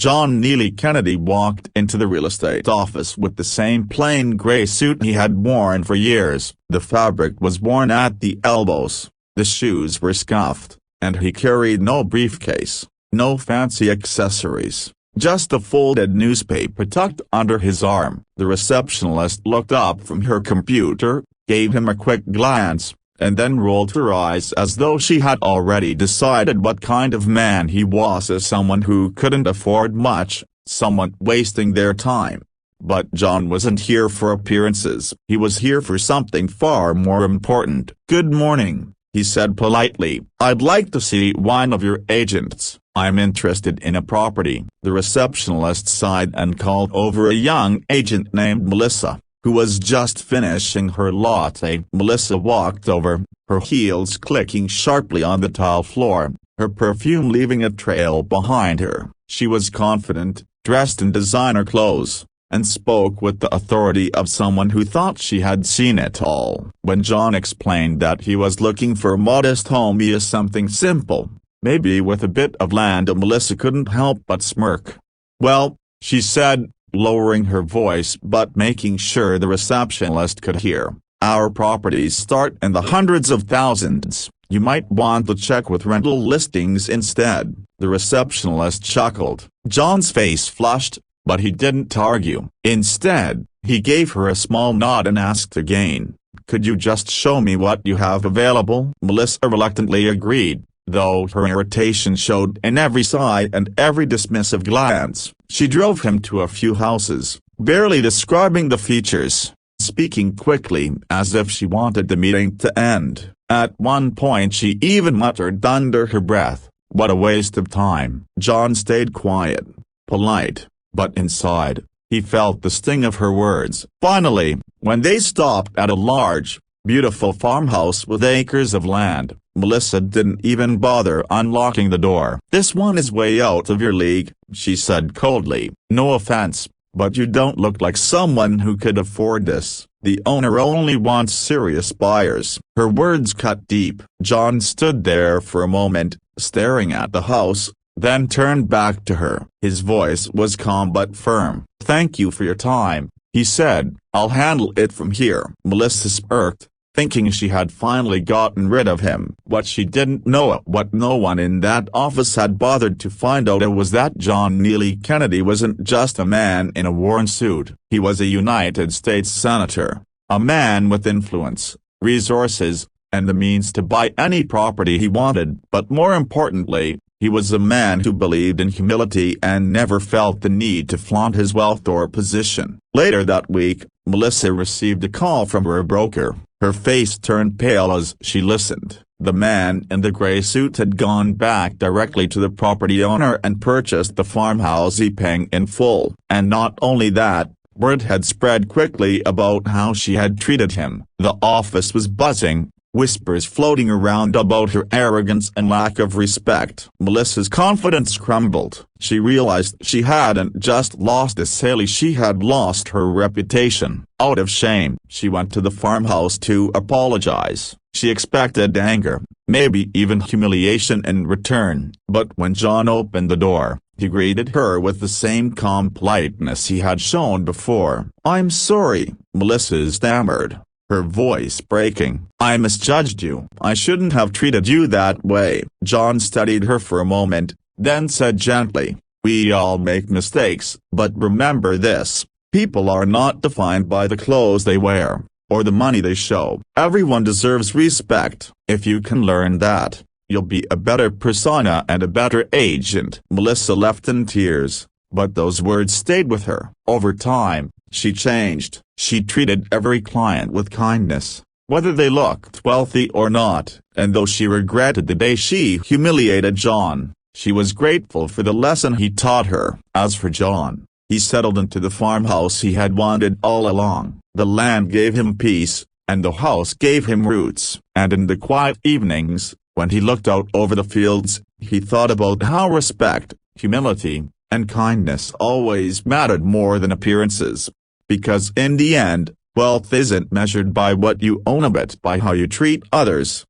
John Neely Kennedy walked into the real estate office with the same plain gray suit he had worn for years. The fabric was worn at the elbows, the shoes were scuffed, and he carried no briefcase, no fancy accessories, just a folded newspaper tucked under his arm. The receptionist looked up from her computer, gave him a quick glance, and then rolled her eyes as though she had already decided what kind of man he was, as someone who couldn't afford much, someone wasting their time. But John wasn't here for appearances. He was here for something far more important. "Good morning," he said politely. "I'd like to see one of your agents. I'm interested in a property." The receptionist sighed and called over a young agent named Melissa, who was just finishing her latte. Melissa walked over, her heels clicking sharply on the tile floor, her perfume leaving a trail behind her. She was confident, dressed in designer clothes, and spoke with the authority of someone who thought she had seen it all. When John explained that he was looking for a modest home via something simple, maybe with a bit of land, Melissa couldn't help but smirk. "Well," she said, lowering her voice but making sure the receptionist could hear, "our properties start in the hundreds of thousands. You might want to check with rental listings instead." The receptionist chuckled. John's face flushed, but he didn't argue. Instead, he gave her a small nod and asked again, "Could you just show me what you have available?" Melissa reluctantly agreed, though her irritation showed in every sigh and every dismissive glance. She drove him to a few houses, barely describing the features, speaking quickly as if she wanted the meeting to end. At one point she even muttered under her breath, "What a waste of time." John stayed quiet, polite, but inside, he felt the sting of her words. Finally, when they stopped at a large, beautiful farmhouse with acres of land, Melissa didn't even bother unlocking the door. "This one is way out of your league," she said coldly. "No offense, but you don't look like someone who could afford this. The owner only wants serious buyers." Her words cut deep. John stood there for a moment, staring at the house, then turned back to her. His voice was calm but firm. "Thank you for your time," he said. "I'll handle it from here." Melissa smirked, thinking she had finally gotten rid of him. What she didn't know, what no one in that office had bothered to find out, was that John Neely Kennedy wasn't just a man in a worn suit. He was a United States Senator, a man with influence, resources, and the means to buy any property he wanted. But more importantly, he was a man who believed in humility and never felt the need to flaunt his wealth or position. Later that week, Melissa received a call from her broker. Her face turned pale as she listened. The man in the gray suit had gone back directly to the property owner and purchased the farmhouse, paying in full. And not only that, word had spread quickly about how she had treated him. The office was buzzing, whispers floating around about her arrogance and lack of respect. Melissa's confidence crumbled. She realized she hadn't just lost a sale, she had lost her reputation. Out of shame, she went to the farmhouse to apologize. She expected anger, maybe even humiliation in return. But when John opened the door, he greeted her with the same calm politeness he had shown before. "I'm sorry," Melissa stammered, her voice breaking. "I misjudged you. I shouldn't have treated you that way." John studied her for a moment, then said gently, "We all make mistakes, but remember this, people are not defined by the clothes they wear, or the money they show. Everyone deserves respect. If you can learn that, you'll be a better persona and a better agent." Melissa left in tears, but those words stayed with her. Over time, she changed. She treated every client with kindness, whether they looked wealthy or not, and though she regretted the day she humiliated John, she was grateful for the lesson he taught her. As for John, he settled into the farmhouse he had wanted all along. The land gave him peace, and the house gave him roots. And in the quiet evenings, when he looked out over the fields, he thought about how respect, humility, and kindness always mattered more than appearances. Because in the end, wealth isn't measured by what you own but by how you treat others.